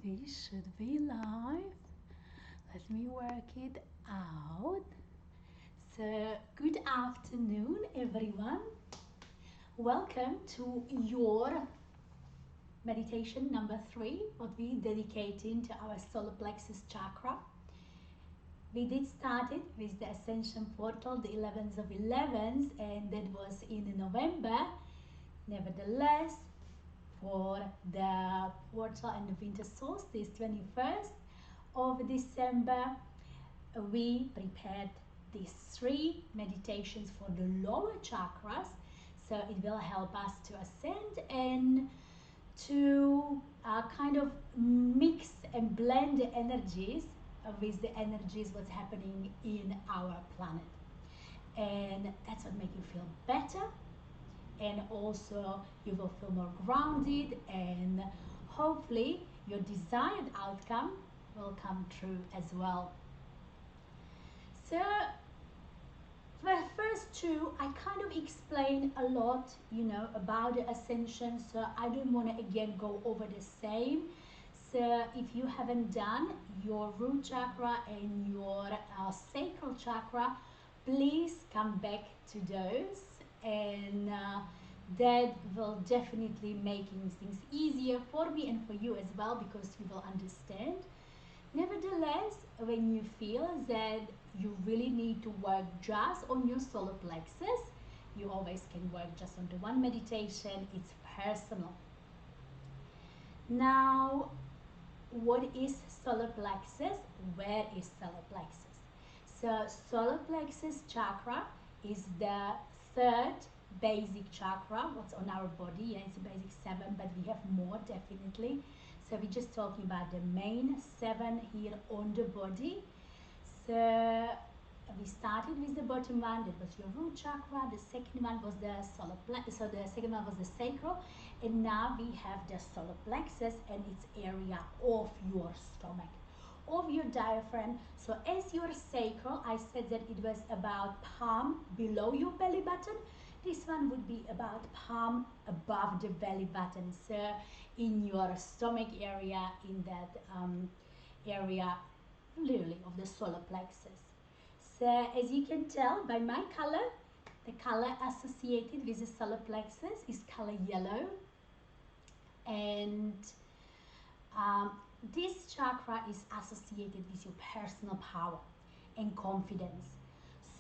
we should be live. Let me work it out. So, good afternoon, everyone. Welcome to your meditation number 3, what we dedicating to our solar plexus chakra. We did start it with the Ascension Portal, the 11th of 11th, and that was in November. Nevertheless, for the portal and the winter solstice, 21st of December, we prepared these 3 meditations for the lower chakras. So it will help us to ascend and to kind of mix and blend the energies with the energies what's happening in our planet. And that's what makes you feel better, and also you will feel more grounded, and hopefully your desired outcome will come true as well. So the first 2 I kind of explained a lot, about the ascension, so I don't want to again go over the same. So if you haven't done your root chakra and your sacral chakra, please come back to those, and that will definitely making things easier for me and for you as well, because you will understand. Nevertheless, when you feel that you really need to work just on your solar plexus, you always can work just on the one meditation. It's personal. Now, what is solar plexus? Where is solar plexus? So solar plexus chakra is the 3rd basic chakra what's on our body. It's a basic 7, but we have more definitely. So we're just talking about the main 7 here on the body. So we started with the bottom one, that was your root chakra. The second one was the solar plexus. So the second one was the sacral, and now we have the solar plexus, and its area of your stomach, of your diaphragm. So as your sacral, I said that it was about palm below your belly button. This one would be about palm above the belly button. So in your stomach area, in that area literally of the solar plexus. So as you can tell by my color, the color associated with the solar plexus is color yellow. And this chakra is associated with your personal power and confidence.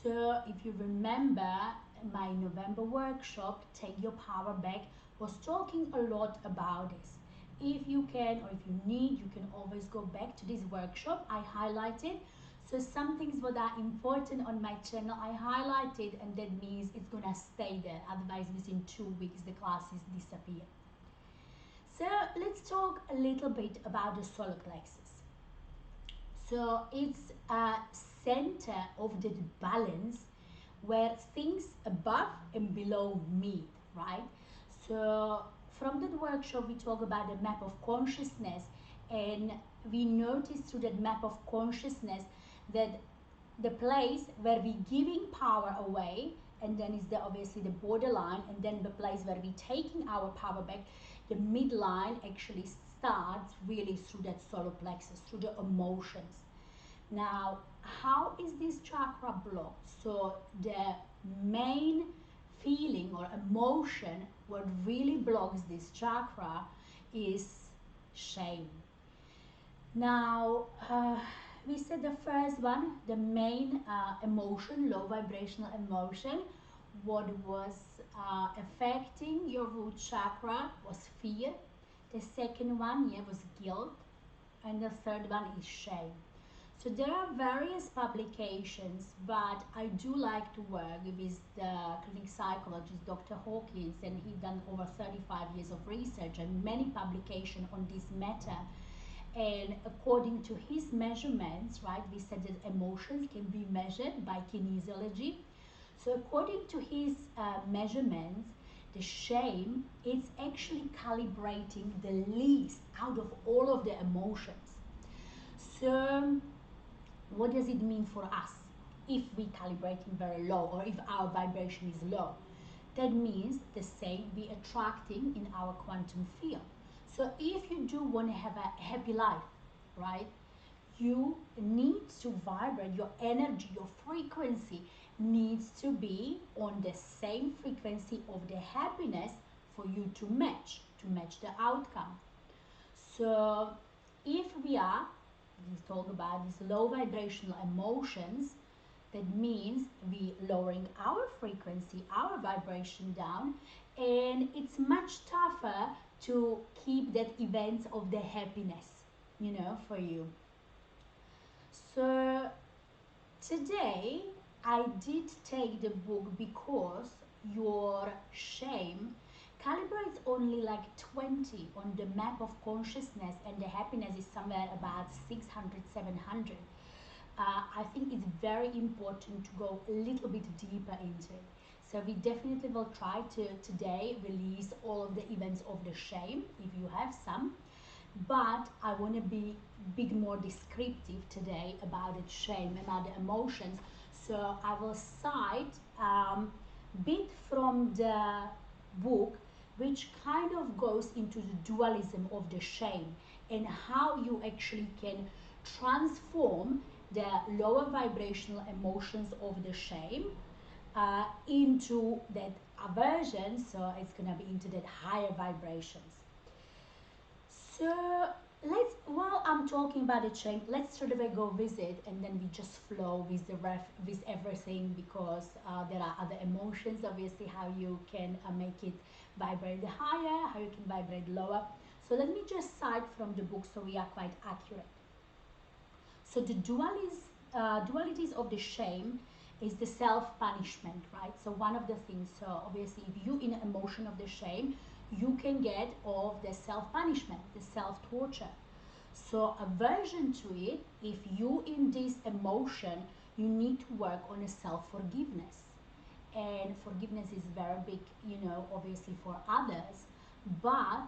So if you remember my November workshop, Take Your Power Back, was talking a lot about this. If you can, or if you need, you can always go back to this workshop. I highlighted. So some things that are important on my channel, I highlighted, and that means it's gonna stay there. Otherwise, within 2 weeks, the classes disappear. So let's talk a little bit about the solar plexus. So it's a center of the balance where things above and below meet, right? So from that workshop, we talk about the map of consciousness, and we notice through that map of consciousness that the place where we're giving power away, and then is obviously the borderline, and then the place where we're taking our power back, the midline actually starts really through that solar plexus, through the emotions. Now, how is this chakra blocked? So the main feeling or emotion what really blocks this chakra is shame. Now, we said the first one, the main emotion, low vibrational emotion, what was affecting your root chakra was fear. The second one, was guilt. And the third one is shame. So there are various publications, but I do like to work with the clinical psychologist, Dr. Hawkins, and he's done over 35 years of research and many publications on this matter. And according to his measurements, right, we said that emotions can be measured by kinesiology. So according to his measurements, the shame is actually calibrating the least out of all of the emotions. So what does it mean for us if we calibrating very low, or if our vibration is low? That means the same we attracting in our quantum field. So if you do want to have a happy life, right, you need to vibrate, your energy, your frequency needs to be on the same frequency of the happiness for you to match the outcome. So if we talk about these low vibrational emotions, that means we lowering our frequency, our vibration down, and it's much tougher to keep that event of the happiness, for you. So today I did take the book because your shame calibrates only like 20 on the map of consciousness, and the happiness is somewhere about 600, 700. I think it's very important to go a little bit deeper into it. So we definitely will try to today release all of the events of the shame, if you have some. But I want to be a bit more descriptive today about the shame, about the emotions. So I will cite a bit from the book, which kind of goes into the dualism of the shame and how you actually can transform the lower vibrational emotions of the shame into that aversion, so it's going to be into that higher vibrations. So while I'm talking about the shame, let's straight away go with it, and then we just flow with with everything, because there are other emotions, obviously, how you can make it vibrate higher, how you can vibrate lower. So let me just cite from the book so we are quite accurate. So the dualities of the shame is the self-punishment, right? So one of the things, so obviously if you in emotion of the shame, you can get of the self-punishment, the self-torture. So aversion to it, if you in this emotion, you need to work on a self-forgiveness. And forgiveness is very big, obviously for others, but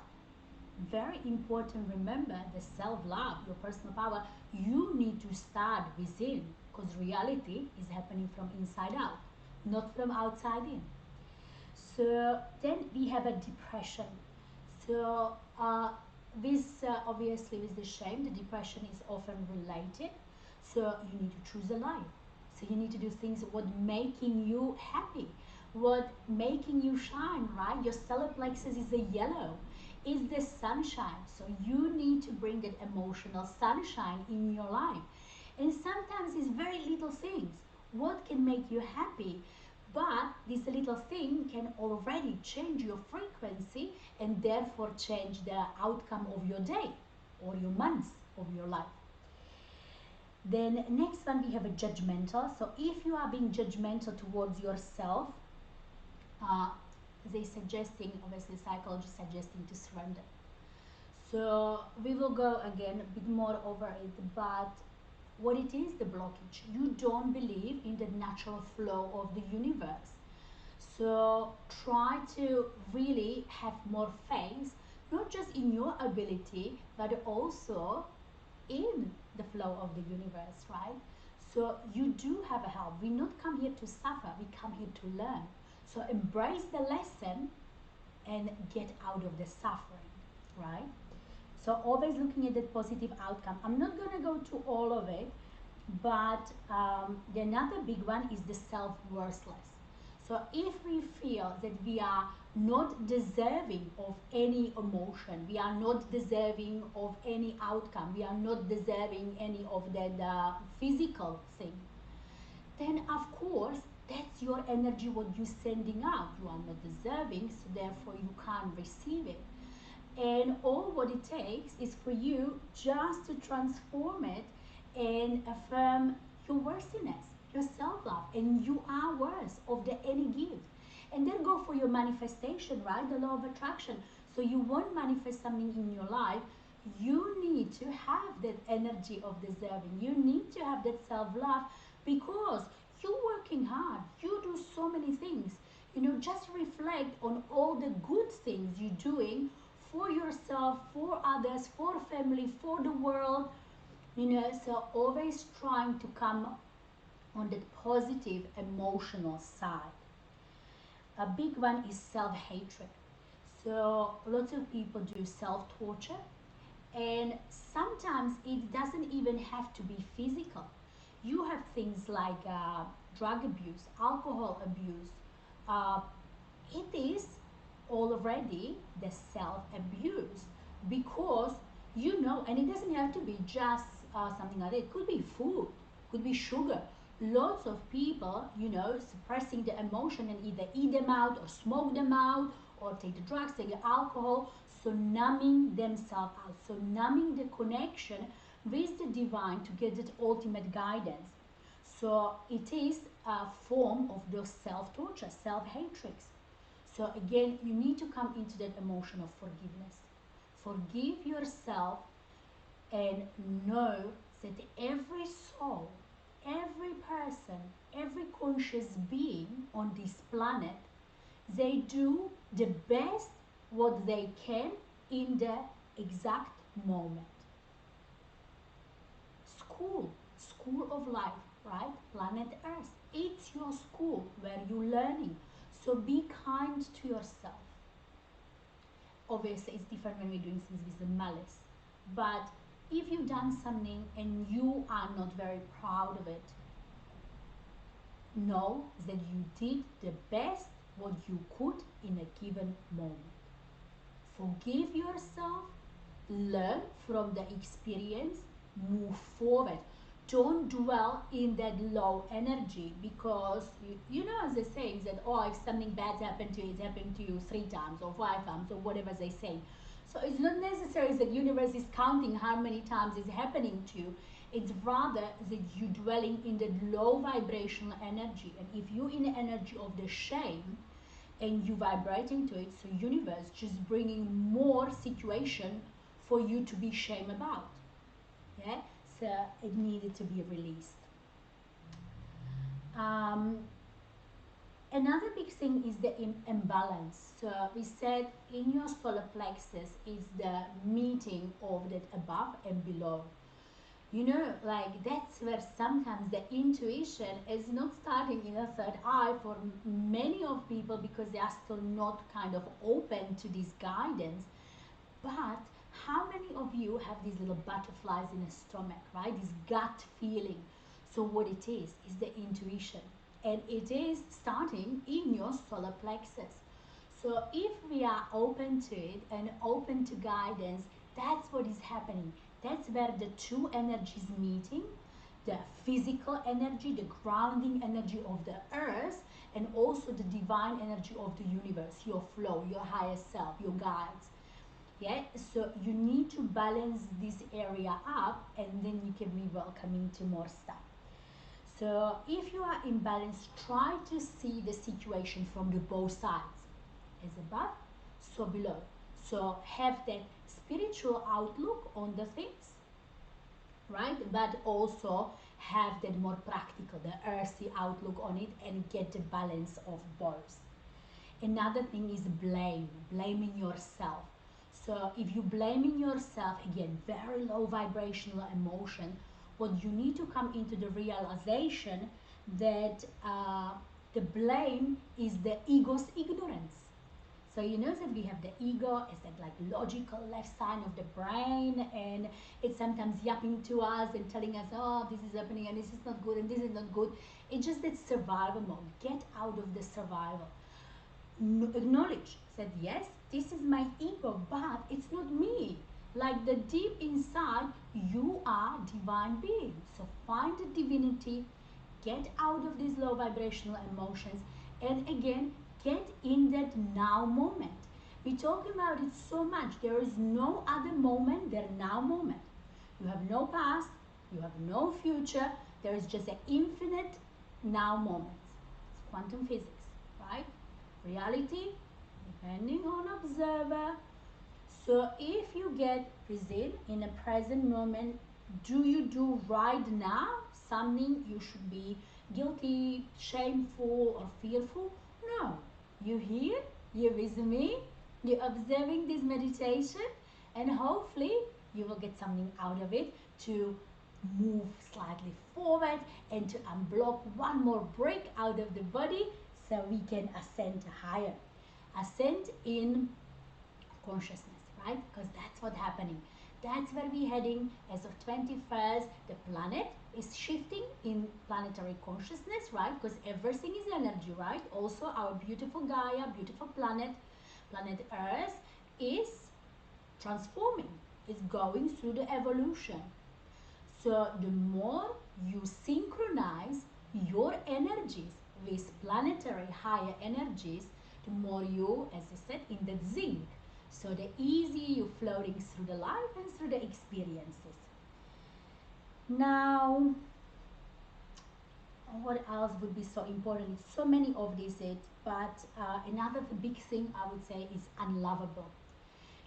very important, remember the self-love, your personal power, you need to start within, because reality is happening from inside out, not from outside in. So then we have a depression. So obviously with the shame, the depression is often related. So you need to choose a life. So you need to do things what making you happy, what making you shine, right? Your solar plexus is a yellow, is the sunshine. So you need to bring that emotional sunshine in your life. And sometimes it's very little things. What can make you happy? But this little thing can already change your frequency and therefore change the outcome of your day or your months of your life. Then next one, we have a judgmental. So if you are being judgmental towards yourself, they suggesting, obviously psychology suggesting to surrender. So we will go again a bit more over it, but what it is, the blockage. You don't believe in the natural flow of the universe. So try to really have more faith, not just in your ability, but also in the flow of the universe, right? So you do have a help. We not come here to suffer, we come here to learn. So embrace the lesson and get out of the suffering, right? So always looking at the positive outcome. I'm not going to go to all of it, but the another big one is the self-worthless. So if we feel that we are not deserving of any emotion, we are not deserving of any outcome, we are not deserving any of the physical thing, then of course that's your energy what you're sending out. You are not deserving, so therefore you can't receive it. And all what it takes is for you just to transform it and affirm your worthiness, your self-love, and you are worth of the any gift. And then go for your manifestation, right? The law of attraction. So you won't manifest something in your life. You need to have that energy of deserving. You need to have that self-love, because you're working hard. You do so many things. Just reflect on all the good things you're doing for yourself, for others, for family, for the world. So always trying to come on that positive emotional side. A big one is self-hatred. So lots of people do self-torture, and sometimes it doesn't even have to be physical. You have things like drug abuse, alcohol abuse. Uh, it is already the self-abuse, because and it doesn't have to be just something like that. It could be food, could be sugar. Lots of people, suppressing the emotion and either eat them out or smoke them out or take the drugs, take the alcohol, so numbing themselves out, so numbing the connection with the divine to get that ultimate guidance. So it is a form of those self-torture, self-hatred. So again, you need to come into that emotion of forgiveness. Forgive yourself and know that every soul, every person, every conscious being on this planet, they do the best what they can in the exact moment. School of life, right? Planet Earth. It's your school where you're learning. So be kind to yourself. Obviously, it's different when we're doing things with the malice. But if you've done something and you are not very proud of it, know that you did the best what you could in a given moment. Forgive yourself, learn from the experience, move forward. Don't dwell in that low energy, because as they say, is that, oh, if something bad happened to you, it's happened to you 3 times or 5 times or whatever they say. So it's not necessary that universe is counting how many times it's happening to you. It's rather that you dwelling in the low vibrational energy. And if you're in the energy of the shame and you vibrating to it, so universe just bringing more situation for you to be shame about. Yeah, so it needed to be released. Another big thing is the imbalance. So we said in your solar plexus is the meeting of that above and below. Like that's where sometimes the intuition is not starting in a third eye for many of people, because they are still not kind of open to this guidance. But how many of you have these little butterflies in the stomach, right? This gut feeling. So what it is the intuition. And it is starting in your solar plexus. So if we are open to it and open to guidance, that's what is happening. That's where the two energies meeting, the physical energy, the grounding energy of the earth, and also the divine energy of the universe, your flow, your higher self, your guides. Yeah, so you need to balance this area up, and then you can be welcoming to more stuff. So if you are imbalanced, try to see the situation from the both sides, as above, so below. So have that spiritual outlook on the things, right? But also have that more practical, the earthy outlook on it, and get the balance of both. Another thing is blaming yourself. So if you're blaming yourself, again, very low vibrational emotion, what you need to come into the realization that the blame is the ego's ignorance. So you know that we have the ego is that like logical left side of the brain, and it's sometimes yapping to us and telling us, oh, this is happening and this is not good and this is not good. It's just that survival mode. Get out of the survival. Acknowledge that yes, this is my ego, but it's not me. Like the deep inside, you are divine being. So find the divinity, get out of these low vibrational emotions, and again, get in that now moment. We talk about it so much. There is no other moment than now moment. You have no past, you have no future. There is just an infinite now moment. It's quantum physics, right? Reality, depending on observer. So if you get present in a present moment, do you do right now something you should be guilty, shameful, or fearful? No. You're here, you're with me, you're observing this meditation, and hopefully you will get something out of it to move slightly forward and to unblock one more break out of the body so we can ascend higher. Ascend in consciousness, right? Because that's what's happening. That's where we're heading as of 21st. The planet is shifting in planetary consciousness, right? Because everything is energy, right? Also, our beautiful Gaia, beautiful planet Earth is transforming, is going through the evolution. So the more you synchronize your energies with planetary higher energies, the more you, as I said, in the zinc. So the easier you're floating through the life and through the experiences. Now, what else would be so important? So many of these, but another big thing I would say is unlovable.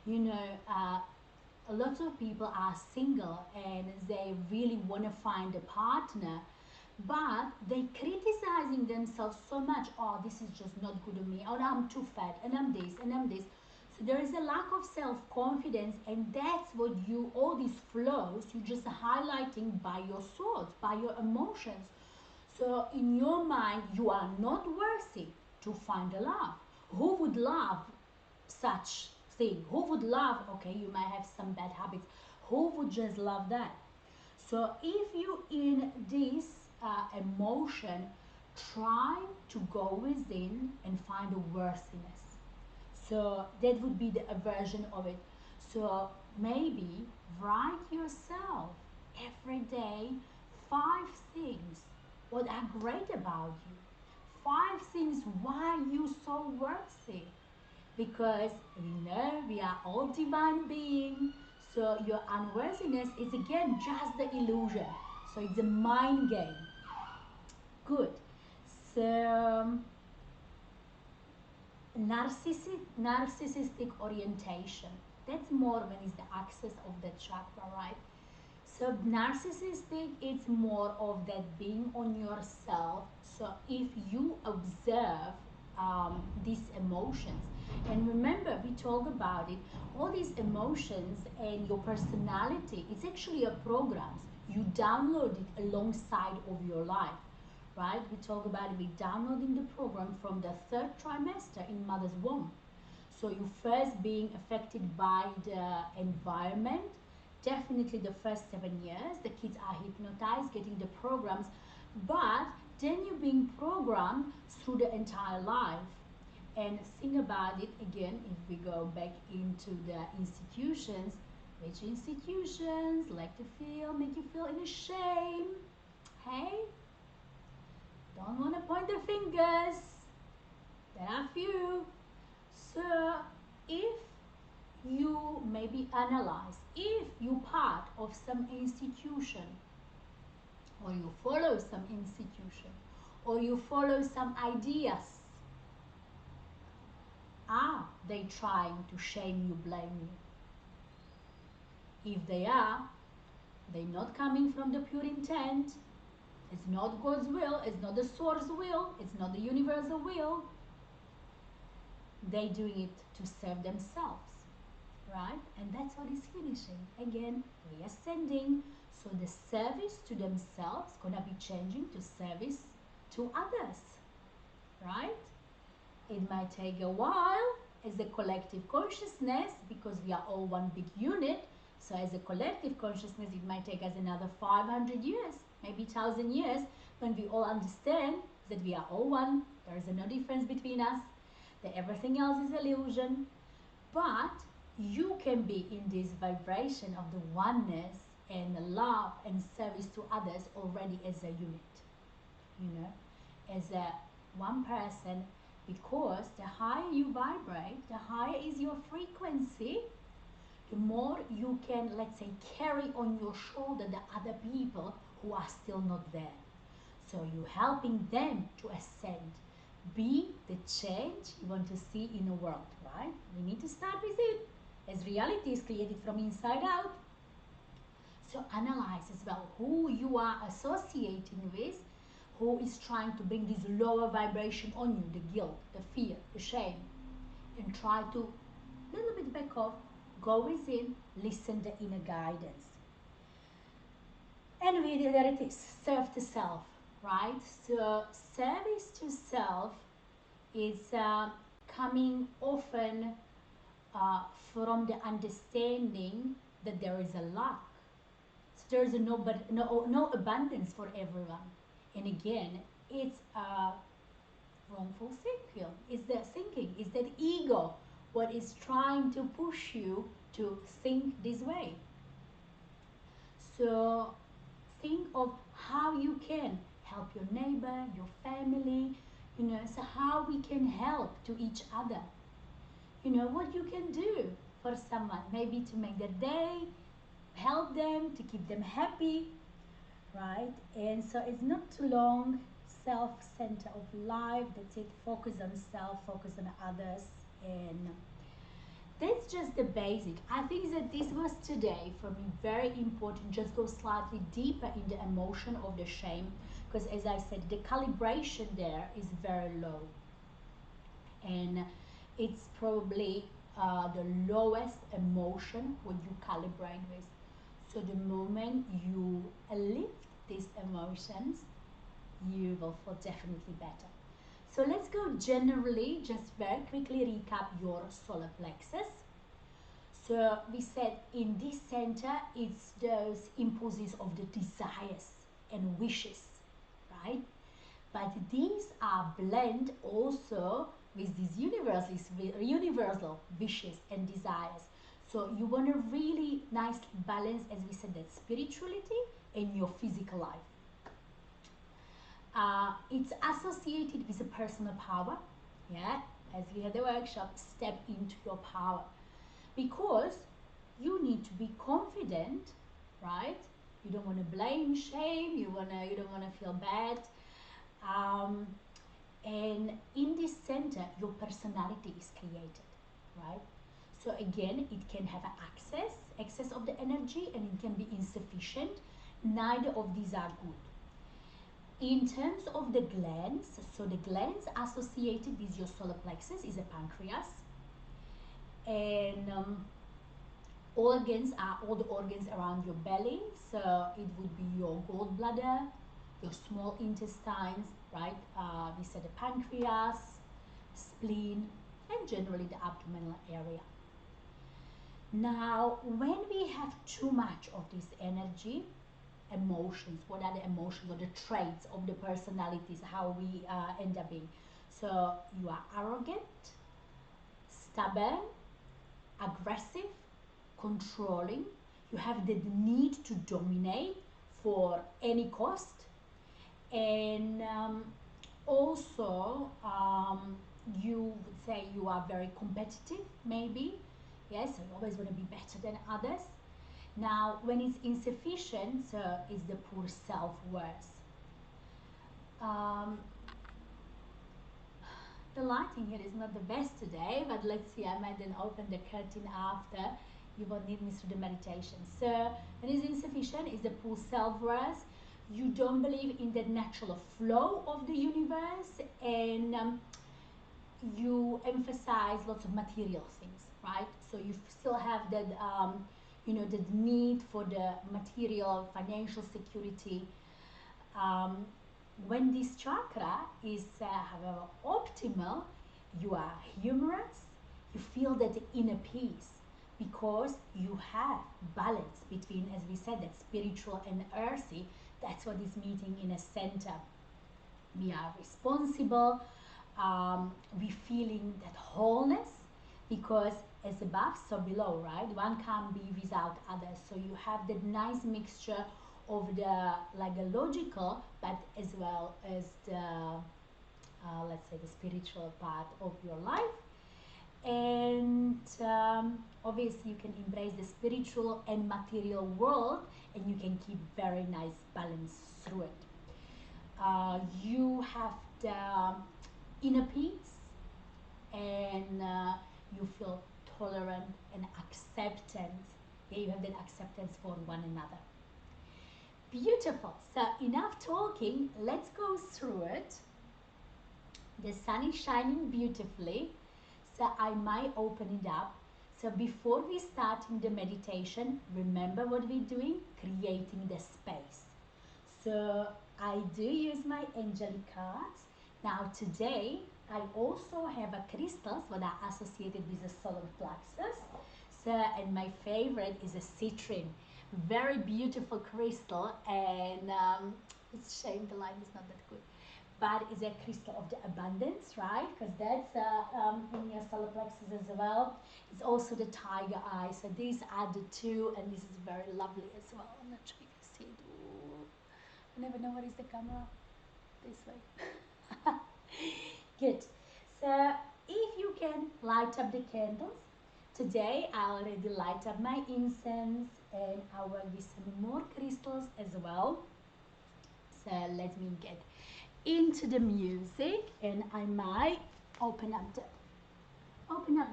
You know, a lot of people are single and they really want to find a partner, but they criticizing themselves so much. Oh, this is just not good on me. Oh, I'm too fat, and I'm this, and I'm this. So there is a lack of self-confidence, and that's what you, all these flaws, you're just highlighting by your thoughts, by your emotions. So in your mind, you are not worthy to find a love. Who would love such thing? Who would love, okay, you might have some bad habits. Who would just love that? So if you in this emotion, try to go within and find a worthiness. So that would be the aversion of it. So maybe write yourself every day 5 things what are great about you. 5 things why you so worthy. Because we know we are all divine beings. So your unworthiness is again just the illusion. So it's a mind game. Good. So narcissistic orientation. That's more when it's the axis of the chakra, right? So narcissistic, it's more of that being on yourself. So if you observe these emotions, and remember we talk about it, all these emotions and your personality, it's actually a program. You download it alongside of your life, right? We talk about it, we downloading the program from the 3rd trimester in mother's womb. So you first being affected by the environment. Definitely the first 7 years, the kids are hypnotized, getting the programs, but then you're being programmed through the entire life. And think about it again, if we go back into the institutions, which institutions like to make you feel in a shame? Hey? Don't want to point the fingers. There are few. So if you maybe analyze, if you part of some institution, or you follow some institution, or you follow some ideas, are they trying to shame you, blame you? If they are, they're not coming from the pure intent. It's not God's will, it's not the source will, it's not the universal will. They're doing it to serve themselves, right? And that's what is finishing. Again, reascending. So the service to themselves gonna be changing to service to others, right? It might take a while as a collective consciousness, because we are all one big unit. So as a collective consciousness, it might take us another 500 years, maybe 1,000 years, when we all understand that we are all one. There is no difference between us, that everything else is illusion. But you can be in this vibration of the oneness and the love and service to others already as a unit, you know, as a one person, because the higher you vibrate, the higher is your frequency, the more you can, let's say, carry on your shoulder the other people who are still not there. So you're helping them to ascend, be the change you want to see in the world, right? We need to start with it, as reality is created from inside out. So analyze as well who you are associating with, who is trying to bring this lower vibration on you, the guilt, the fear, the shame, and try to little bit back off, go within, listen the inner guidance. And really there it is, serve to self, right? So service to self is coming often from the understanding that there is a lack. So there is no abundance for everyone. And again, it's a wrongful thinking. It's that ego what is trying to push you to think this way. So think of how you can help your neighbor, your family, so how we can help to each other. What you can do for someone, maybe to make their day, help them, to keep them happy, right? And so it's not too long, self-center of life, that's it, focus on self, focus on others, and that's just the basic. I think that this was today for me very important. Just go slightly deeper in the emotion of the shame, because as I said, the calibration there is very low, and it's probably the lowest emotion what you calibrate with. So the moment you lift these emotions, you will feel definitely better. So let's go generally, just very quickly recap your solar plexus. So we said in this center, it's those impulses of the desires and wishes, right? But these are blend also with these universal wishes and desires. So you want to really nicely balance, as we said, that spirituality and your physical life. It's associated with a personal power. Yeah, as we had the workshop, step into your power, because you need to be confident, right? You don't want to blame, shame. You don't want to feel bad. And in this center, your personality is created, right? So again, it can have excess of the energy, and it can be insufficient. Neither of these are good. In terms of the glands, so the glands associated with your solar plexus is a pancreas, and organs are all the organs around your belly. So it would be your gallbladder, your small intestines, right? We said the pancreas, spleen, and generally the abdominal area. Now, when we have too much of this energy, emotions, what are the emotions or the traits of the personalities, how we end up being? So you are arrogant, stubborn, aggressive, controlling. You have the need to dominate for any cost, and also you would say you are very competitive, maybe. Yes, so you always want to be better than others. Now, when it's insufficient, it's the poor self-worth. The lighting here is not the best today, but let's see, I might then open the curtain after. You won't need me through the meditation. So, when it's insufficient, it's the poor self-worth. You don't believe in the natural flow of the universe, and you emphasize lots of material things, right? So you still have that the need for the material financial security. When this chakra is however optimal, you are humorous, you feel that inner peace, because you have balance between, as we said, that spiritual and earthy. That's what is meeting in a center. We are responsible, we feeling that wholeness, because as above, so below, right? One can't be without others. So you have that nice mixture of the logical, but as well as the let's say the spiritual part of your life. And obviously you can embrace the spiritual and material world, and you can keep very nice balance through it. You have the inner peace, and you feel tolerant and acceptance. Yeah, you have that acceptance for one another. Beautiful. So enough talking, let's go through it. The sun is shining beautifully, so I might open it up. So before we start in the meditation, remember what we're doing? Creating the space. So I do use my angelic cards. Now today I also have a crystals that are associated with the solar plexus. So, and my favorite is a citrine, very beautiful crystal, and it's a shame the light is not that good. But it's a crystal of the abundance, right? Because that's in your solar plexus as well. It's also the tiger eye. So these are the two, and this is very lovely as well. I'm not sure if you see it. Ooh. I never know what is the camera. This way. Good. So if you can light up the candles, today I already light up my incense and I work with some more crystals as well. So let me get into the music, and I might open up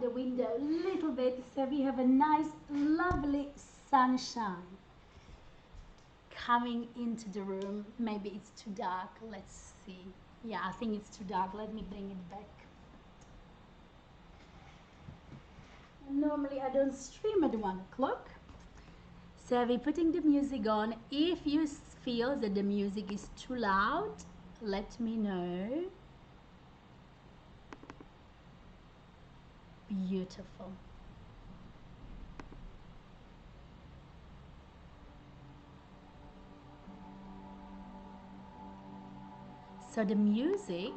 the window a little bit so we have a nice lovely sunshine coming into the room. Maybe it's too dark. Let's see. Yeah, I think it's too dark. Let me bring it back. Normally I don't stream at 1 o'clock. So we're putting the music on. If you feel that the music is too loud, let me know. Beautiful. So the music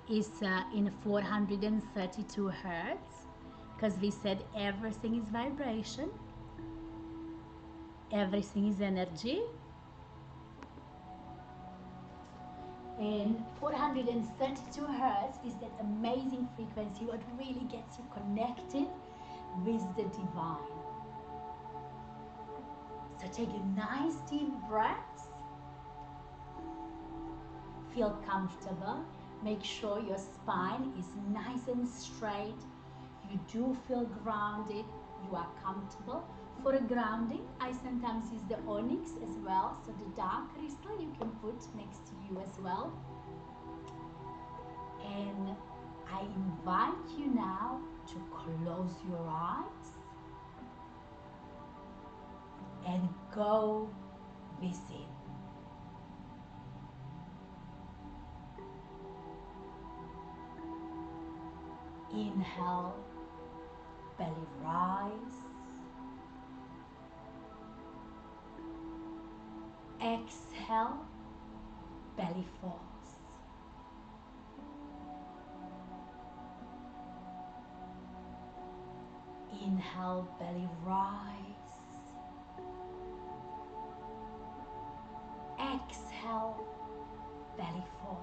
is in 432 hertz, because we said everything is vibration, everything is energy. And 432 hertz is that amazing frequency what really gets you connected with the divine. So take a nice deep breath. Feel comfortable. Make sure your spine is nice and straight. You do feel grounded. You are comfortable. For a grounding, I sometimes use the onyx as well. So the dark crystal you can put next to you as well. And I invite you now to close your eyes and go within. Inhale, belly rise. Exhale, belly falls. Inhale, belly rise. Exhale, belly falls.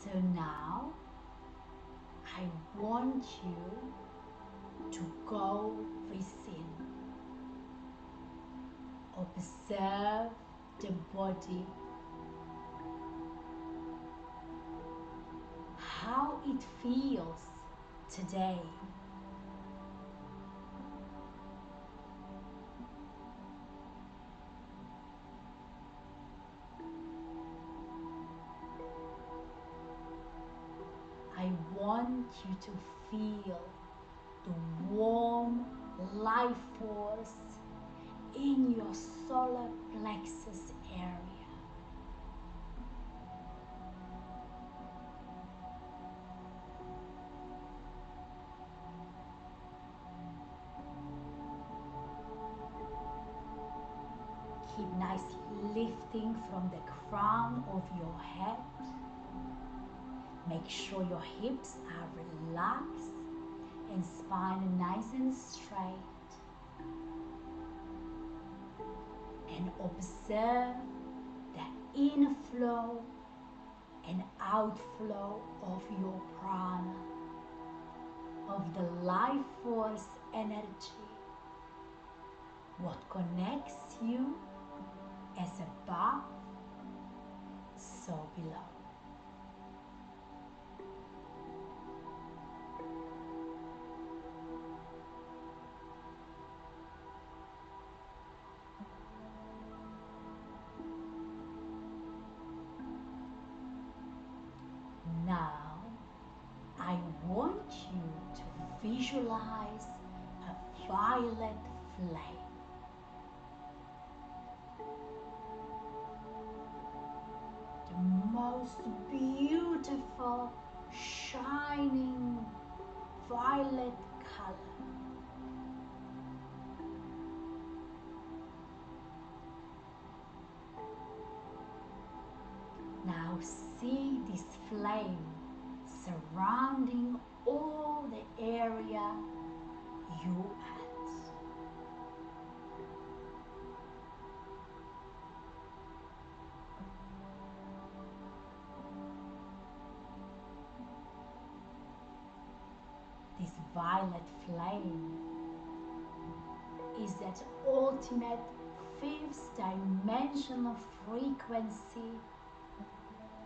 So now I want you to go within. Observe the body, how it feels today. I want you to feel the warm life force in your solar plexus area. Keep nicely lifting from the crown of your head. Make sure your hips are relaxed and spine nice and straight. And observe the inflow and outflow of your prana, of the life force energy, what connects you as above, so below. Now, I want you to visualize violet flame. The most beautiful, shining violet color. Now see this flame surrounding all the area you at. This violet flame is that ultimate fifth dimensional frequency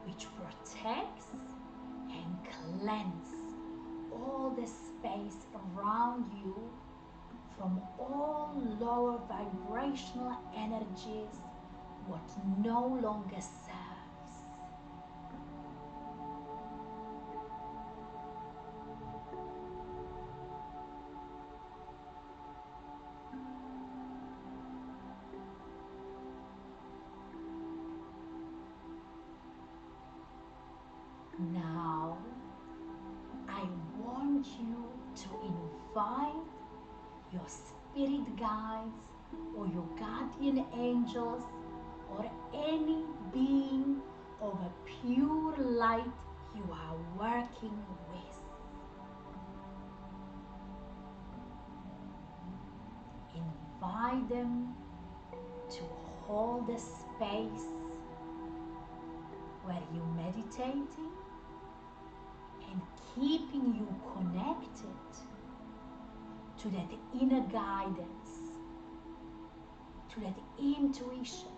which protects and cleanses all the space around you from all lower vibrational energies what no longer serves. Now, I want you to invite your spirit guides or your guardian angels or any being of a pure light you are working with. Invite them to hold the space where you're meditating and keeping you connected to that inner guidance, to that intuition,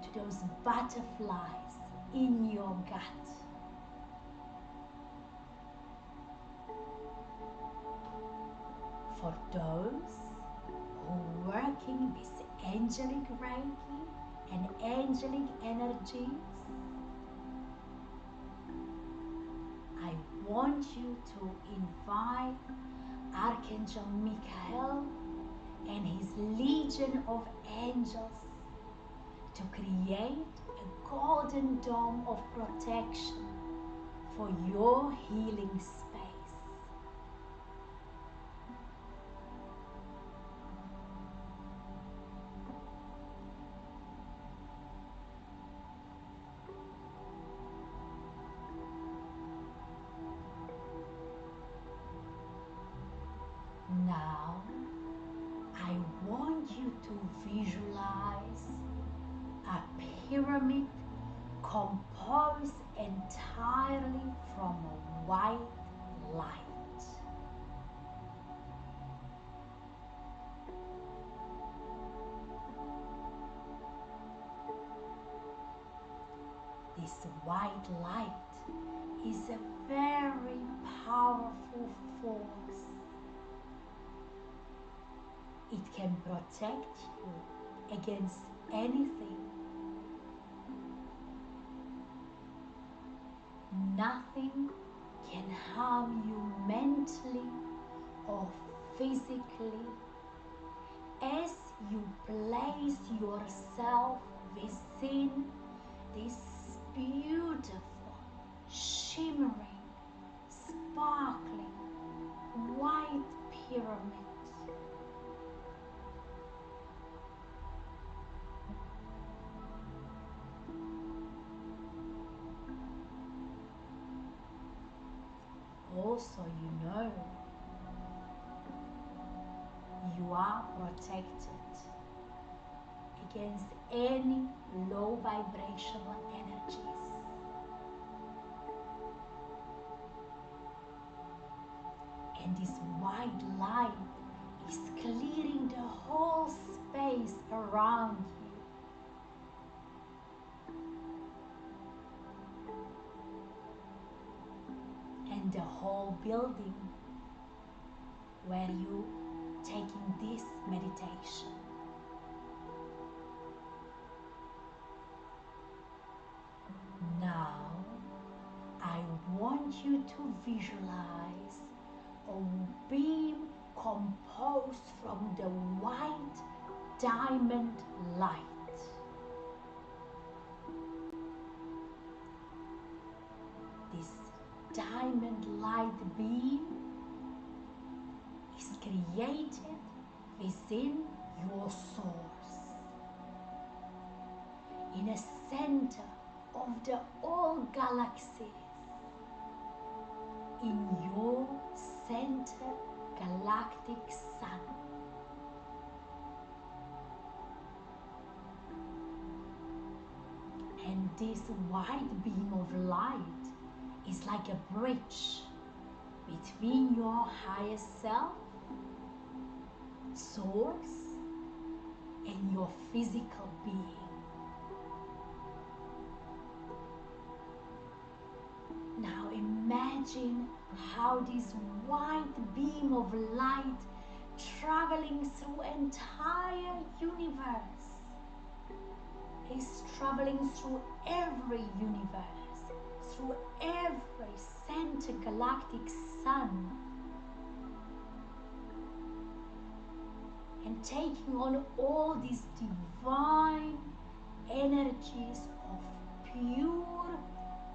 to those butterflies in your gut. For those who are working with angelic Reiki and angelic energies, I want you to invite Archangel Michael and his legion of angels to create a golden dome of protection for your healing space. Now, I want you to visualize a pyramid composed entirely from white light. This white light is a very powerful force. It can protect you against anything. Nothing can harm you mentally or physically as you place yourself within this beautiful, shimmering, sparkling, white pyramid. Also, you know, you are protected against any low vibrational energies. And this white light is clearing the whole space around you. And the whole building where you taking this meditation. Now, I want you to visualize a beam composed from the white diamond light. This diamond light beam is created within your source, in a center of the all galaxies, in your center galactic sun. And this white beam of light is like a bridge between your higher self, source, and your physical being. Now imagine how this white beam of light traveling through entire universe is traveling through every universe, through every center galactic sun, and taking on all these divine energies of pure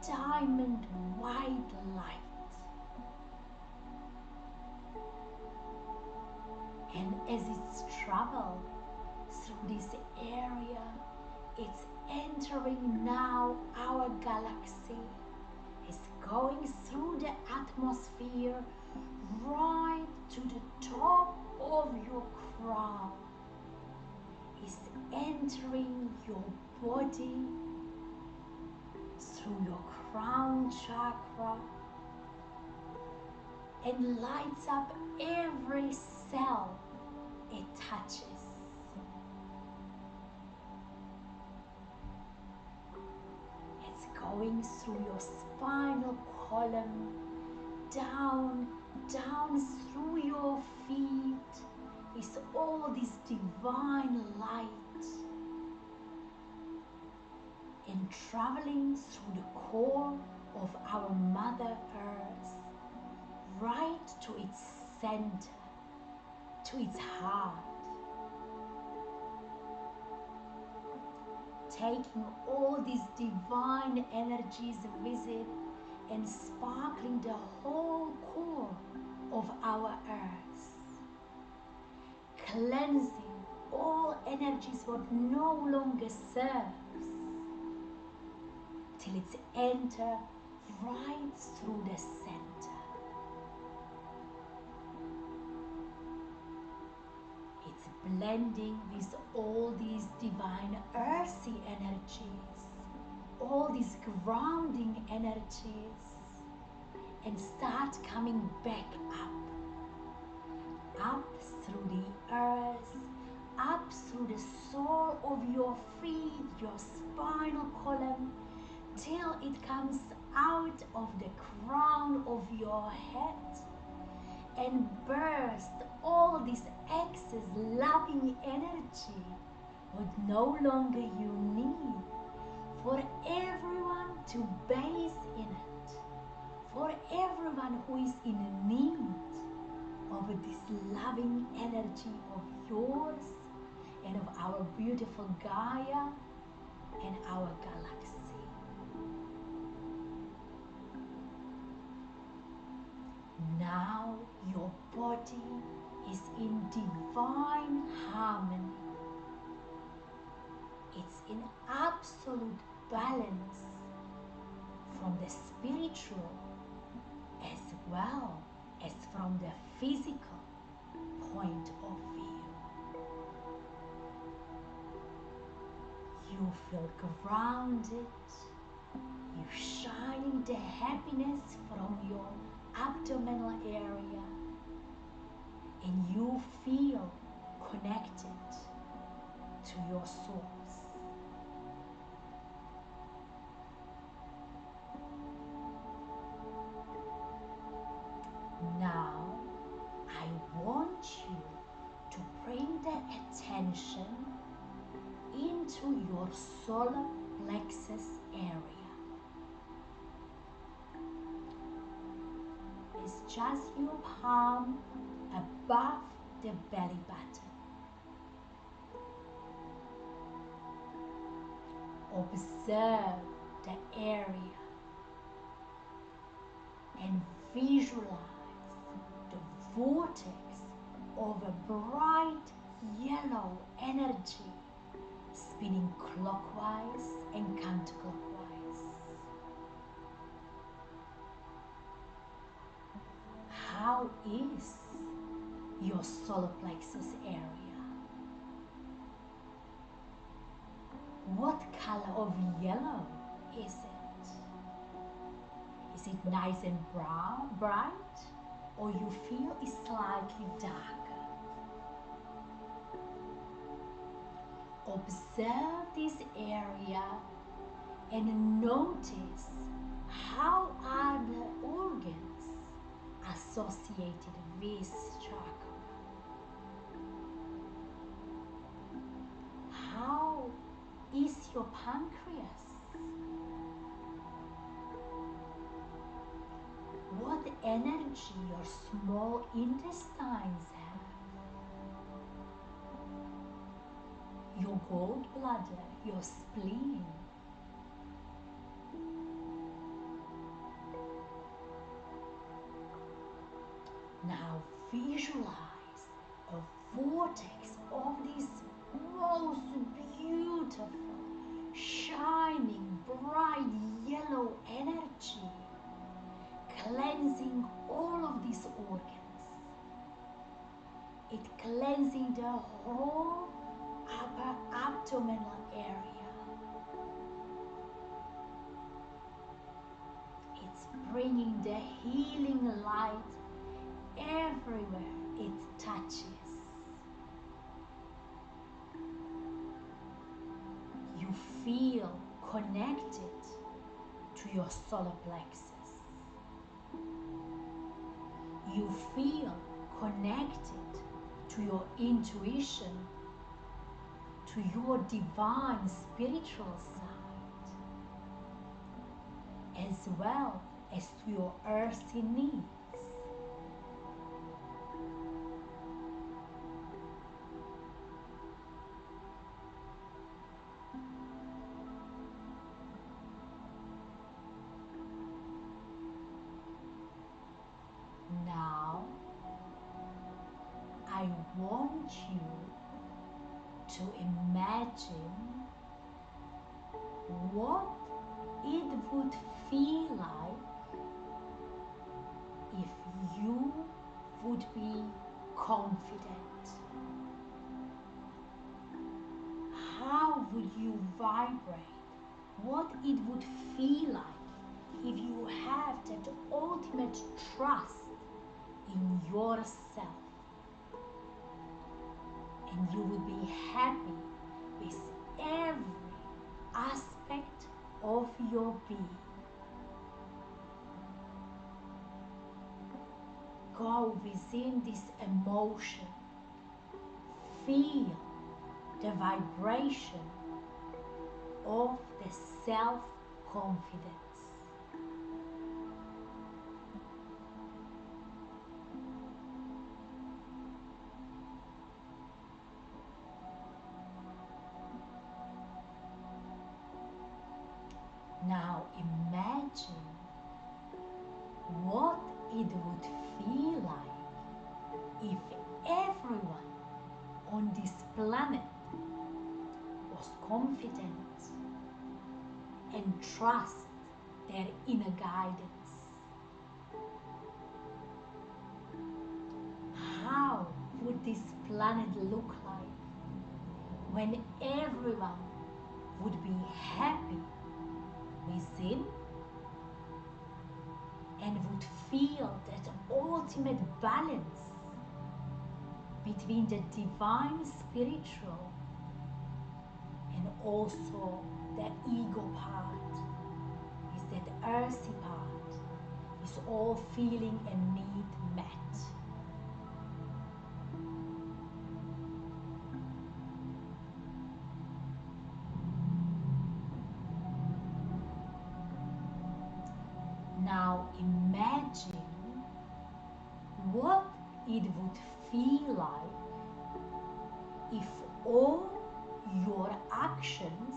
diamond white light. And as it's traveled through this area, it's entering now our galaxy. It's going through the atmosphere right to the top of your crown. It's entering your body through your crown chakra and lights up every cell it touches. It's going through your spinal column, down through your feet with all this divine light, and traveling through the core of our Mother Earth, right to its center, to its heart. Taking all these divine energies with it and sparkling the whole core of our Earth. Cleansing all energies what no longer serves, till it's enter right through the center. It's blending with all these divine earthy energies, all these grounding energies, and start coming back up through the earth, up through the sole of your feet, your spinal column, till it comes out of the crown of your head and burst all this excess loving energy what no longer you need, for everyone to bathe in it, for everyone who is in need of this loving energy of yours and of our beautiful Gaia and our galaxy. Now your body is in divine harmony. It's in absolute balance from the spiritual as well as from the physical point of view. You feel grounded. You're shining the happiness from your abdominal area, and you feel connected to your source. Now I want you to bring the attention into your solar plexus area. It's just your palm above the belly button. Observe the area and visualize the vortex of a bright yellow energy spinning clockwise and counterclockwise. How is your solar plexus area? What color of yellow is it? Is it nice and brown, bright, or you feel it's slightly darker? Observe this area and notice how are the organs associated with this chakra. How is your pancreas? What energy your small intestines have? Your gallbladder, your spleen. Now visualize a vortex of this most beautiful, shining, bright yellow energy, cleansing all of these organs. It cleansing the whole upper abdominal area. It's bringing the healing light everywhere it touches. You feel connected to your solar plexus. You feel connected to your intuition, to your divine spiritual side, as well as to your earthly needs. Now, I want you to imagine what it would feel like if you would be confident. How would you vibrate? What it would feel like if you have that ultimate trust in yourself, and you will be happy with every aspect of your being. Go within this emotion, feel the vibration of the self-confidence. Now imagine what it would feel like if everyone on this planet was confident and trust their inner guidance. How would this planet look like when everyone would be happy within and would feel that ultimate balance between the divine spiritual and also the ego part, is that earthy part, is all feeling a need met. Now imagine what it would feel like if all your actions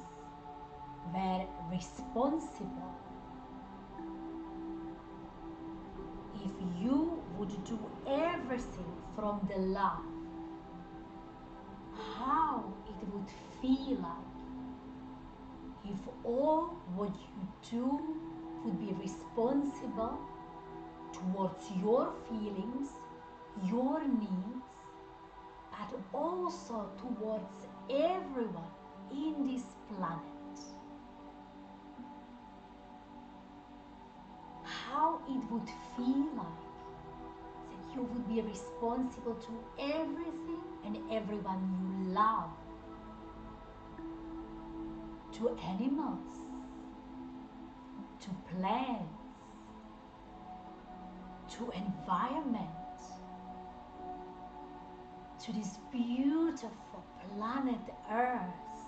were responsible, if you would do everything from the love, how it would feel like if all what you do would be responsible towards your feelings, your needs, but also towards everyone in this planet. How it would feel like that you would be responsible to everything and everyone you love, to animals, to plants, to environment, to this beautiful planet Earth.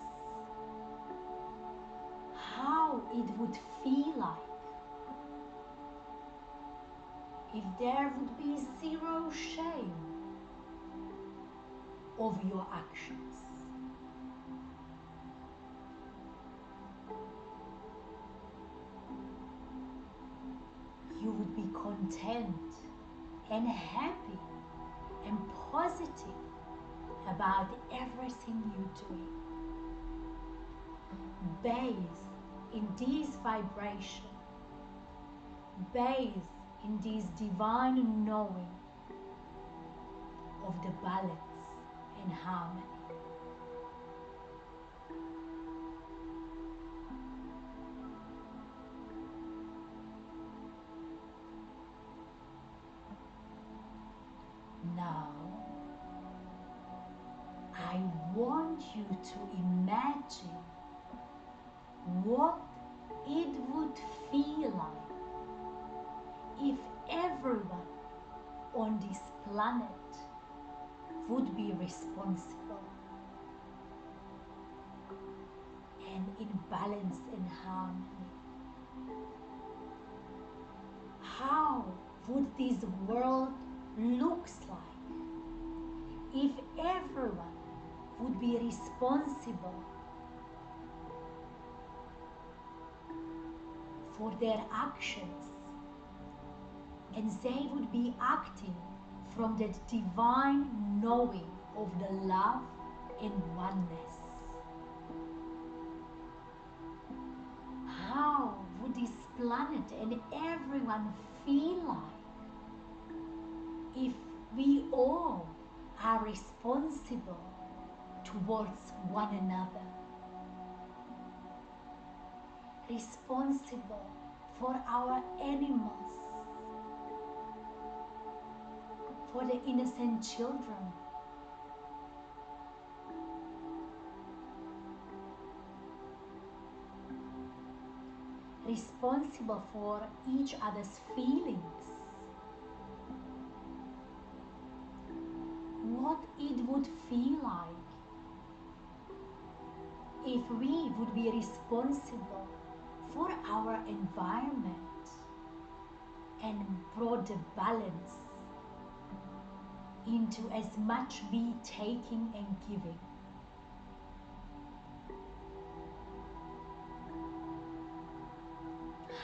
How it would feel like if there would be zero shame of your actions. You would be content and happy and positive about everything you're doing, based in this vibration, based in this divine knowing of the balance and harmony. Now, I want you to imagine what it would feel like if everyone on this planet would be responsible and in balance and harmony. How would this world looks like if everyone would be responsible for their actions and they would be acting from that divine knowing of the love and oneness? How would this planet and everyone feel like if we all are responsible towards one another, responsible for our animals, for the innocent children, responsible for each other's feelings? What it would feel like if we would be responsible for our environment and brought the balance into as much be taking and giving.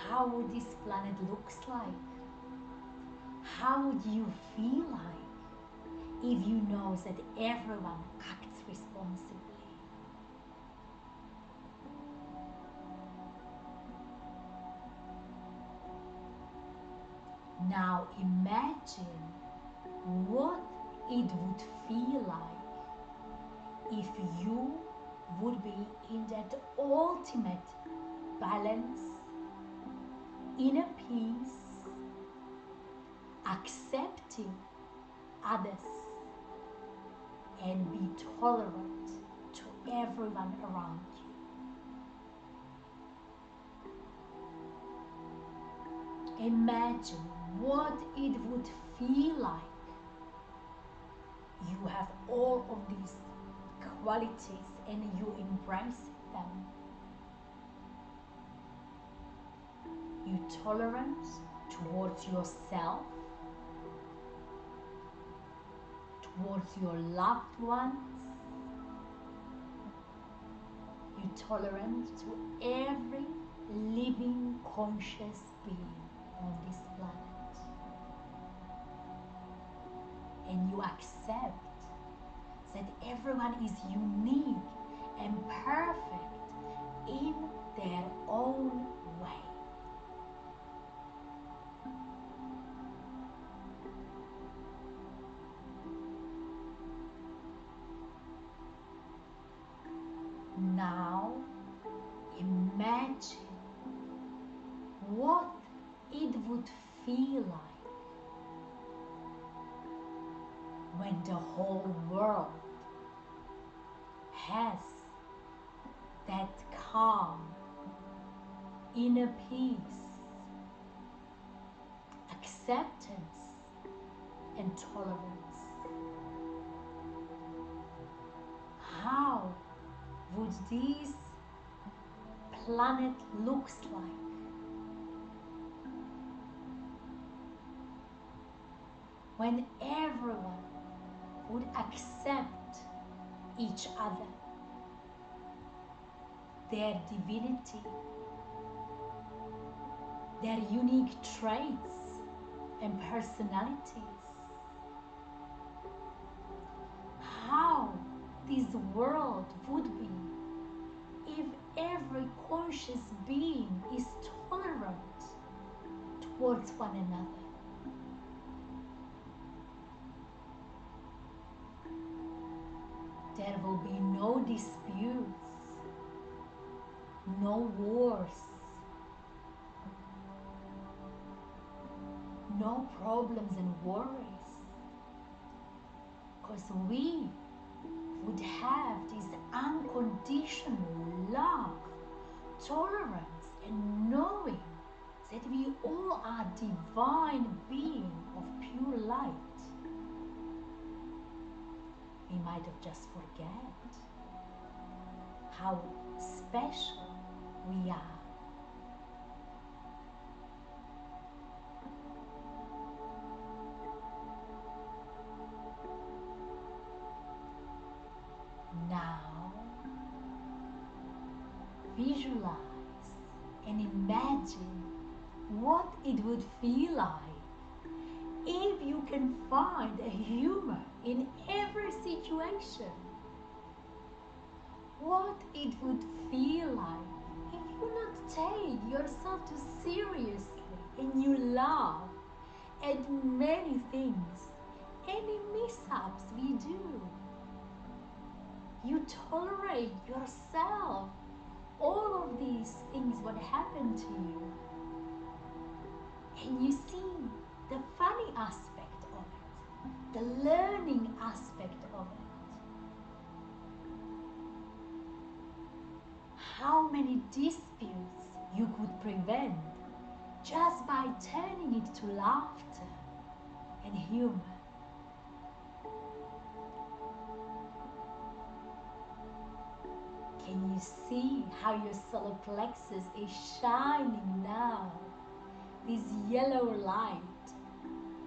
How would this planet looks like? How would you feel like if you know that everyone acts responsibly? Now imagine what it would feel like if you would be in that ultimate balance, inner peace, accepting others and be tolerant to everyone around you. Imagine what it would feel like. You have all of these qualities and you embrace them. You tolerant towards yourself, towards your loved ones. You're tolerant to every living conscious being on this planet. And you accept that everyone is unique and perfect in their own way. Now imagine what it would feel like when the whole world has that calm, inner peace, acceptance, and tolerance. How would this planet looks like? When everyone would accept each other, their divinity, their unique traits and personalities. How this world would be if every conscious being is tolerant towards one another. There will be no disputes, no wars, no problems and worries, because we would have this unconditional love, tolerance, and knowing that we all are divine beings of pure light. We might have just forget how special we are. Now, visualize and imagine what it would feel like if you can find a humor in every situation. What it would feel like if you not take yourself too seriously and you laugh at many things, any mishaps we do. You tolerate yourself, all of these things what happen to you, and you see the funny aspect of it, the learning aspect of it. How many disputes you could prevent just by turning it to laughter and humor. Can you see how your solar plexus is shining now? This yellow light,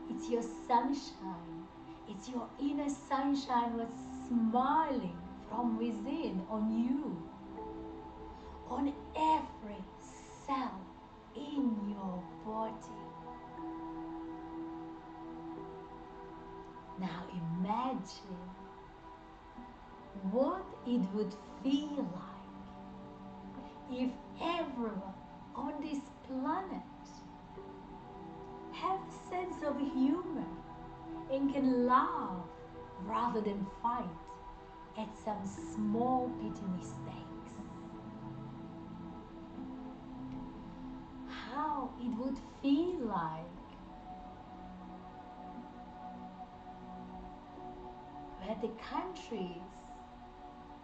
it's your sunshine. It's your inner sunshine was smiling from within on you, on every cell in your body. Now imagine what it would feel like if everyone on this planet have a sense of humor and can laugh rather than fight at some small petty mistakes. How it would feel like where the countries,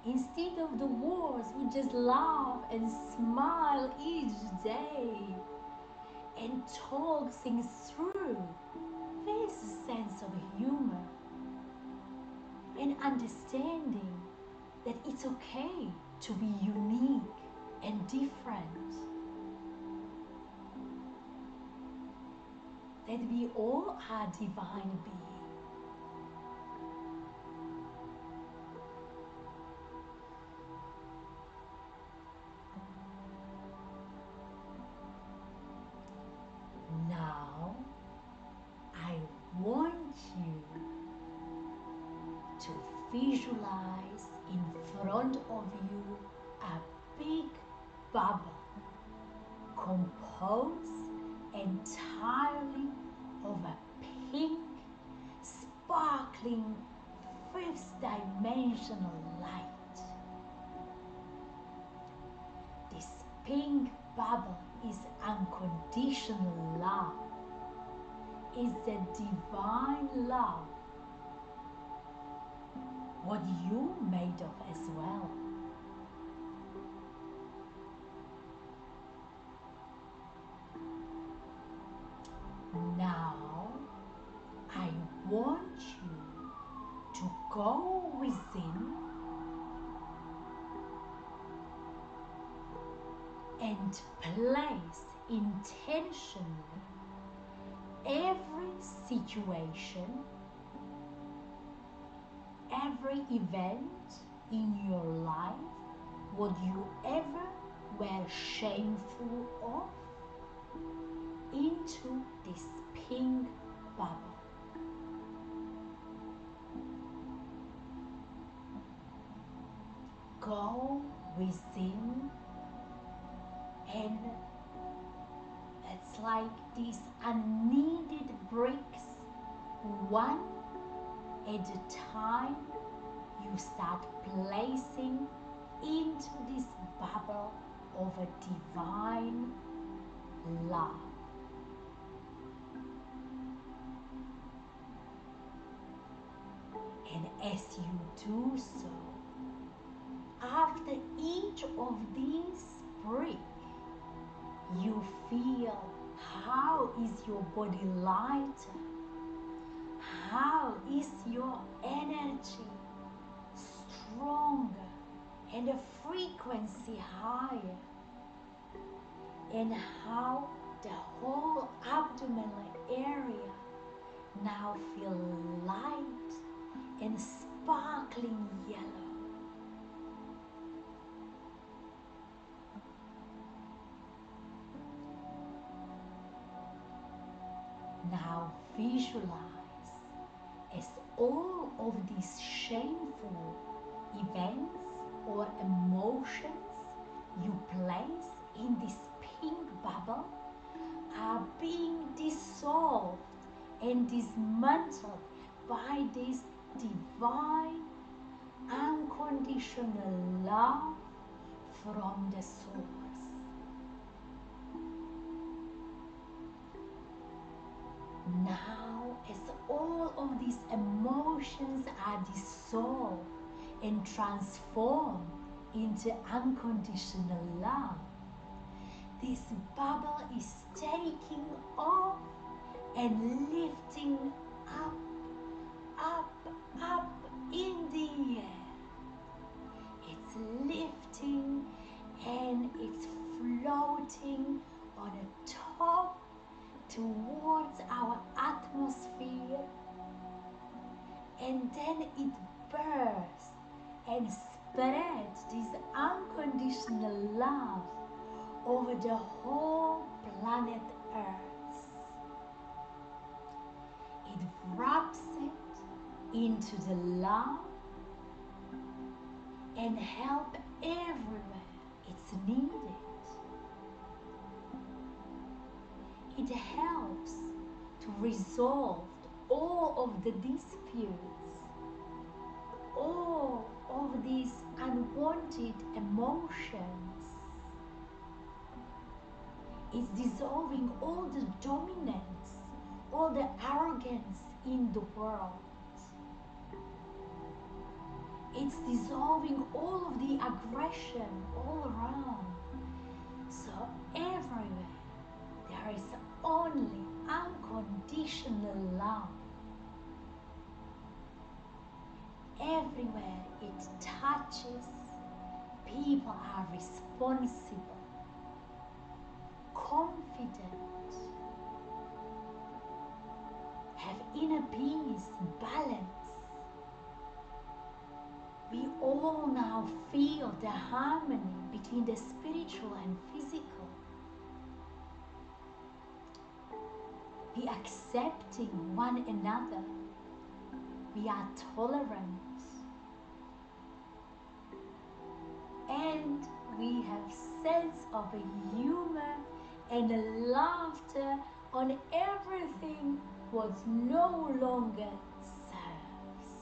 instead of the wars, would just laugh and smile each day and talk things through with a sense of humor and understanding that it's okay to be unique and different, that we all are divine beings. visualize in front of you a big bubble composed entirely of a pink, sparkling, fifth dimensional light. This pink bubble is unconditional love. Is the divine love. What you made of as well. Now, I want you to go within and place intentionally every situation, every event in your life, what you ever were shameful of, into this pink bubble. Go within, and it's like these unneeded bricks, one at a time, you start placing into this bubble of a divine love. And as you do so, after each of these bricks, you feel how is your body lighter, how is your energy stronger and the frequency higher, and how the whole abdominal area now feel light and sparkling yellow. Now visualize as all of these shameful events or emotions you place in this pink bubble are being dissolved and dismantled by this divine unconditional love from the source. Now, as all of these emotions are dissolved and transformed into unconditional love, this bubble is taking off and lifting up, up, up in the air. It's lifting and it's floating on the top towards our atmosphere, and then it bursts and spreads this unconditional love over the whole planet Earth. It wraps it into the love and help everywhere it's needed. It helps to resolve all of the disputes, all of these unwanted emotions. It's dissolving all the dominance, all the arrogance in the world. It's dissolving all of the aggression all around. So everywhere there is only unconditional love. Everywhere it touches, people are responsible, confident, have inner peace, balance. We all now feel the harmony between the spiritual and physical. We are accepting one another. We are tolerant. and we have sense of humor and laughter on everything what no longer serves.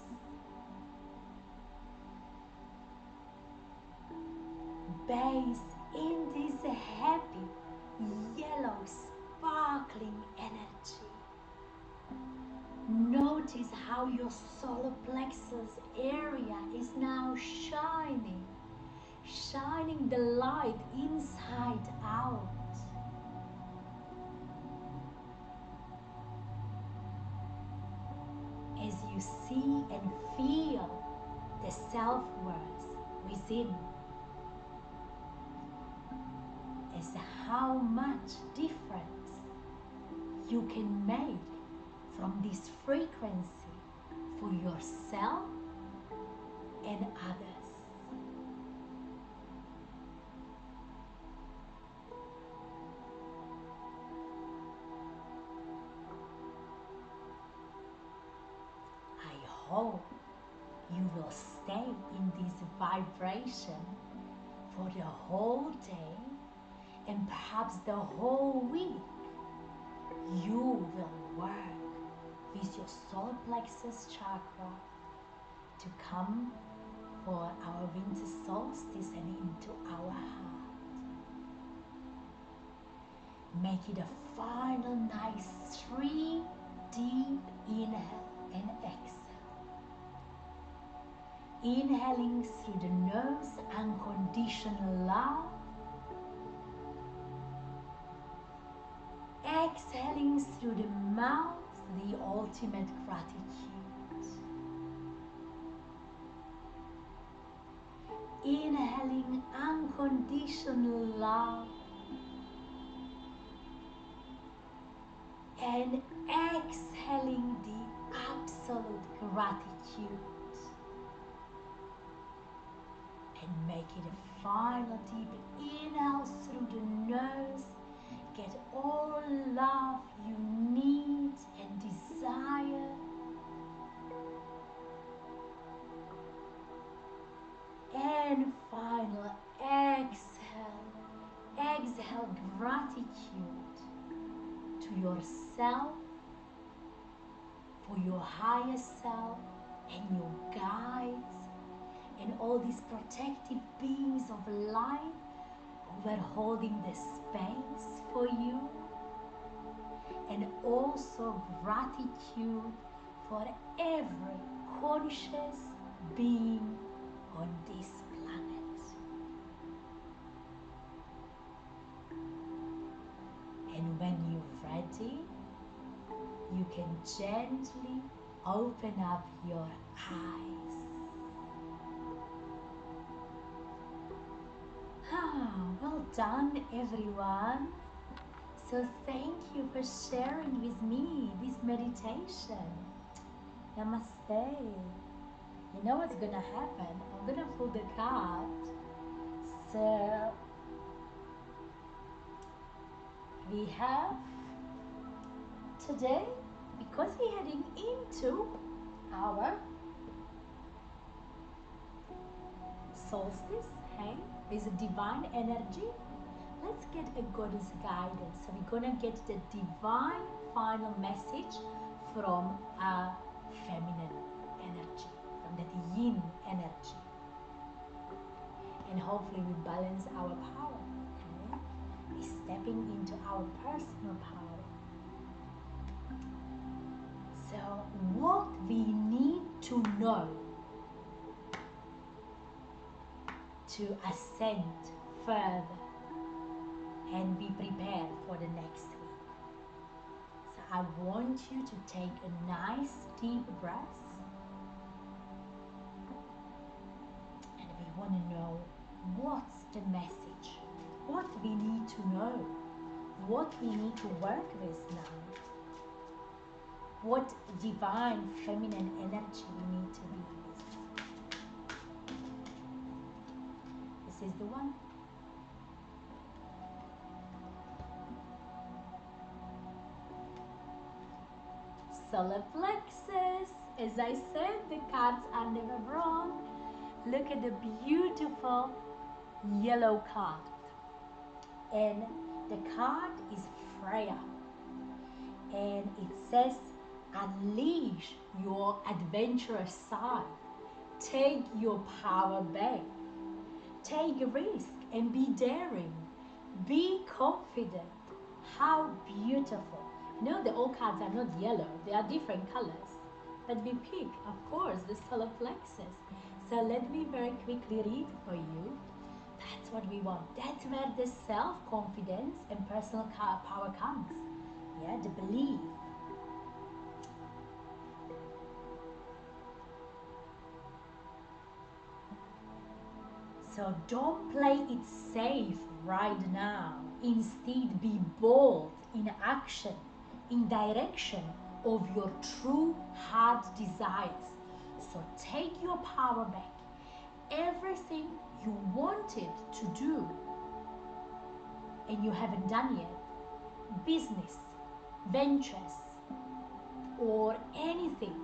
Based in this happy, yellow, sparkling energy, notice how your solar plexus area is now shining the light inside out. As you see and feel the self-worth within, as how much difference you can make from this frequency for yourself and others. I hope you will stay in this vibration for the whole day and perhaps the whole week. You will work with your solar plexus chakra to come for our winter solstice and into our heart. Make it a final nice 3 deep inhale and exhale. Inhaling through the nose, unconditional love. Exhaling through the mouth, the ultimate gratitude. Inhaling unconditional love. And exhaling the absolute gratitude. And make it a final deep inhale through the nose. Get all love you need and desire. And final exhale. Exhale gratitude to yourself, for your higher self and your guides and all these protective beings of light who are holding the space for you, and also gratitude for every conscious being on this planet. And when you're ready, you can gently open up your eyes. Well done, everyone. So thank you for sharing with me this meditation. Namaste. You know what's gonna happen? I'm gonna pull the card. So we have today, because we're heading into our solstice, hey, there's a divine energy. Let's get a goddess guidance. So we're gonna get the divine final message from a feminine energy, from that yin energy, and hopefully we balance our power. Okay? We're stepping into our personal power. So what we need to know to ascend further and be prepared for the next week. So I want you to take a nice deep breath, and we want to know what's the message, what we need to know, what we need to work with now, what divine feminine energy we need to be with. This is the one. Solar Plexus. As I said, the cards are never wrong. Look at the beautiful yellow card, and the card is Freya, and it says, unleash your adventurous side, take your power back, take a risk and be daring, be confident. How beautiful. No, the all cards are not yellow, they are different colors. But we pick, of course, the Solar Plexus. So let me very quickly read for you. That's what we want. That's where the self-confidence and personal power comes. Yeah, the belief. So don't play it safe right now. Instead, be bold in action, in direction of your true heart desires. So take your power back. Everything you wanted to do and you haven't done yet, business, ventures, or anything,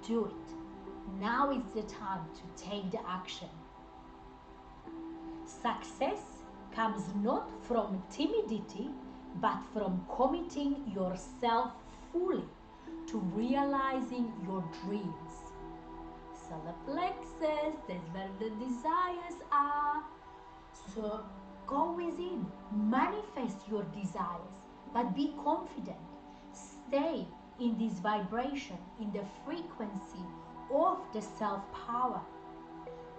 do it. Now is the time to take the action. Success comes not from timidity, but from committing yourself fully to realizing your dreams. Solar Plexus, that's where the desires are. So go within, manifest your desires, but be confident. Stay in this vibration, in the frequency of the self-power,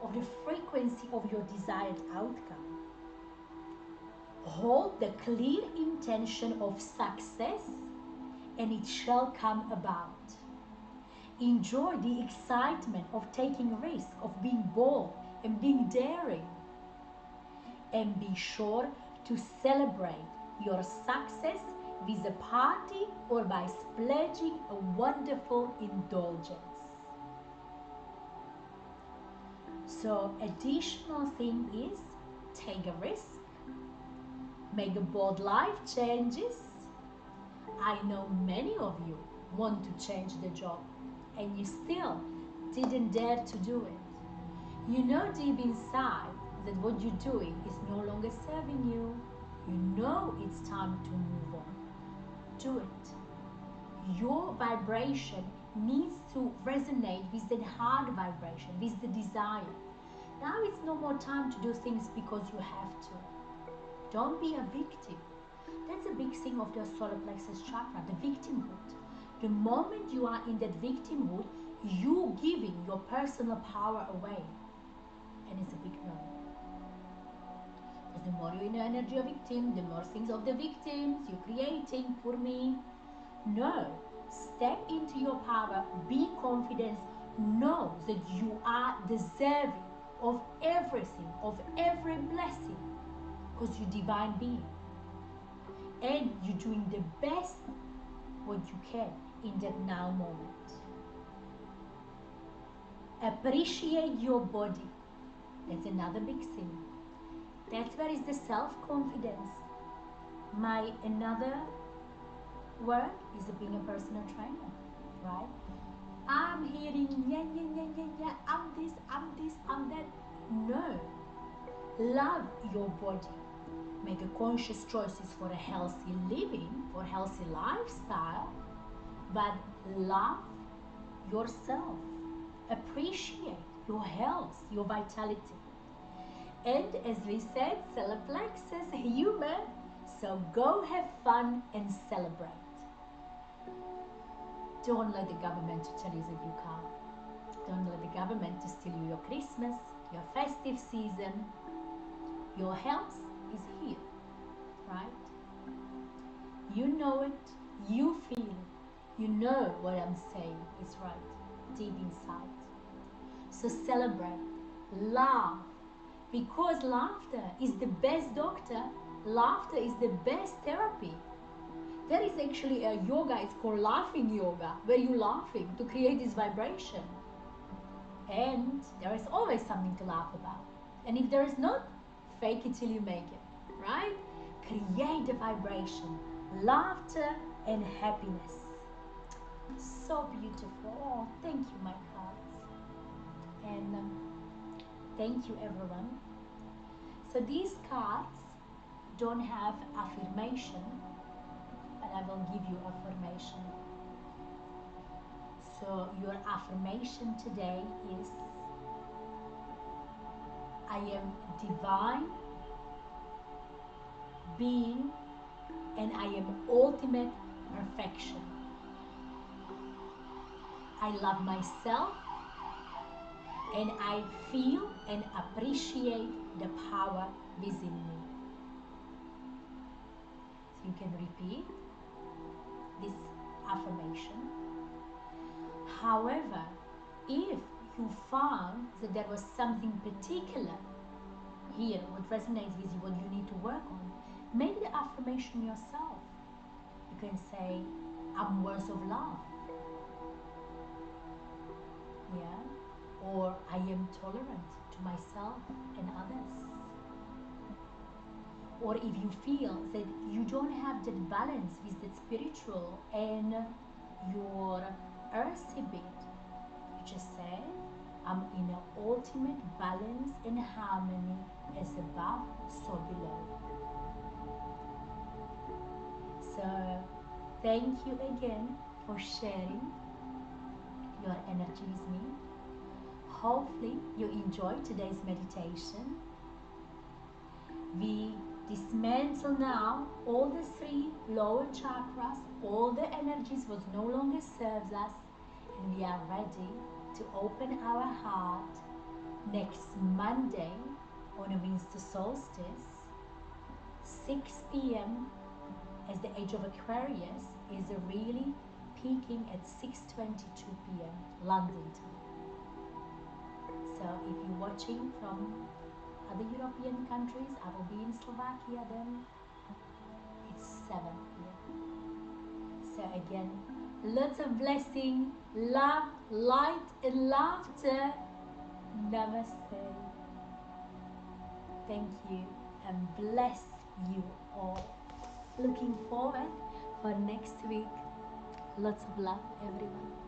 of the frequency of your desired outcome. Hold the clear intention of success and it shall come about. Enjoy the excitement of taking risk, of being bold and being daring. And be sure to celebrate your success with a party or by splurging a wonderful indulgence. So additional thing is take a risk, make a bold life changes. I know many of you want to change the job and you still didn't dare to do it. You know deep inside that what you're doing is no longer serving you. You know it's time to move on. Do it. Your vibration needs to resonate with the heart vibration, with the desire. Now it's no more time to do things because you have to. Don't be a victim. That's a big thing of the Solar Plexus chakra, the victimhood. The moment you are in that victimhood, you giving your personal power away. And it's a big no. Because the more you're in the energy of victim, the more things of the victims you're creating for me. No. Step into your power, be confident, know that you are deserving of everything, of every blessing, because you're divine being. And you're doing the best what you can in that now moment. Appreciate your body. That's another big thing. That's where is the self-confidence. My another word is being a personal trainer, right? I'm hearing, yeah, I'm this, I'm that. No. Love your body. Make a conscious choices for a healthy living, for a healthy lifestyle, but love yourself. Appreciate your health, your vitality. And as we said, Solar Plexus, human, so go have fun and celebrate. Don't let the government to tell you that you can't. Don't let the government to steal you your Christmas, your festive season. Your health is here, right? You know it, you feel it, you know what I'm saying is right, deep inside. So celebrate, laugh, because laughter is the best doctor, laughter is the best therapy. There is actually a yoga, it's called laughing yoga, where you're laughing to create this vibration. And there is always something to laugh about. And if there is not, fake it till you make it, right? Create the vibration, laughter and happiness. So beautiful. Oh, thank you, my cards. And thank you, everyone. So these cards don't have affirmation, but I will give you affirmation. So your affirmation today is, I am divine being and I am ultimate perfection. I love myself and I feel and appreciate the power within me. So you can repeat this affirmation. However, if you found that there was something particular here, what resonates with you, what you need to work on, make the affirmation yourself. You can say, I'm worth of love. Yeah? Or I am tolerant to myself and others. Or if you feel that you don't have that balance with the spiritual and your earthy bit, you just say, I'm in an ultimate balance and harmony as above, so below. So thank you again for sharing your energy with me. Hopefully you enjoyed today's meditation. We dismantle now all the 3 lower chakras, all the energies what no longer serves us, and we are ready to open our heart next Monday on a winter solstice, 6 p.m. as the age of Aquarius is really peaking at 6:22 p.m. London time. So if you're watching from other European countries, I will be in Slovakia then. It's 7 p.m. So again, lots of blessing, love, light and laughter. Namaste. Thank you and bless you all. Looking forward for next week. Lots of love, everyone.